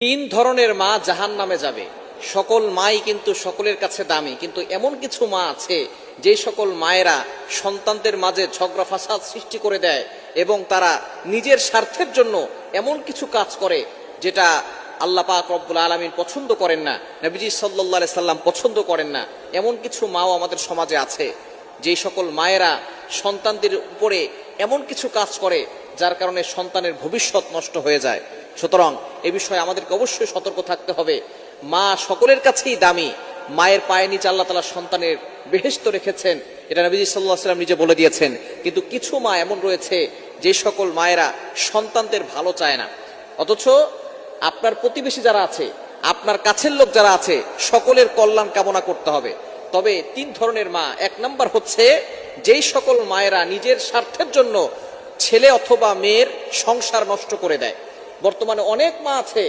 তিন ধরনের মা জাহান্নামে যাবে। সকল মাই কিন্তু সকলের কাছে দামি, কিন্তু এমন কিছু মা আছে যে সকল মায়েরা সন্তানদের মাঝে ঝগড়া ফাসাদ সৃষ্টি করে দেয় এবং তারা নিজের স্বার্থের জন্য এমন কিছু কাজ করে যেটা আল্লাহ পাক রব্বুল আলামিন পছন্দ করেন না, নবীজি সাল্লাল্লাহু আলাইহি সাল্লাম পছন্দ করেন না। এমন কিছু মাও আমাদের সমাজে আছে যে সকল মায়েরা সন্তানদের উপরে এমন কিছু কাজ করে যার কারণে সন্তানের ভবিষ্যৎ নষ্ট হয়ে যায়। সুতরাং এ বিষয়ে আমাদেরকে অবশ্যই সতর্ক থাকতে হবে। মা সকলের কাছেই দামি, মায়ের পায়ে নিচে আল্লাহ তাআলা সন্তানের বেহেশত রেখেছেন, এটা নবীজি সাল্লাল্লাহু আলাইহি ওয়াসাল্লাম নিজে বলে দিয়েছেন। কিন্তু কিছু মা এমন রয়েছে যে সকল মায়েরা সন্তানদের ভালো চায় না, অথচ আপনার প্রতিবেশী যারা আছে, আপনার কাছের লোক যারা আছে, সকলের কল্যাণ কামনা করতে হবে। তবে তিন ধরনের মা, এক নাম্বার হচ্ছে যেই সকল মায়েরা নিজের স্বার্থের জন্য ছেলে অথবা মেয়ের সংসার নষ্ট করে দেয়। বর্তমানে অনেক মা আছে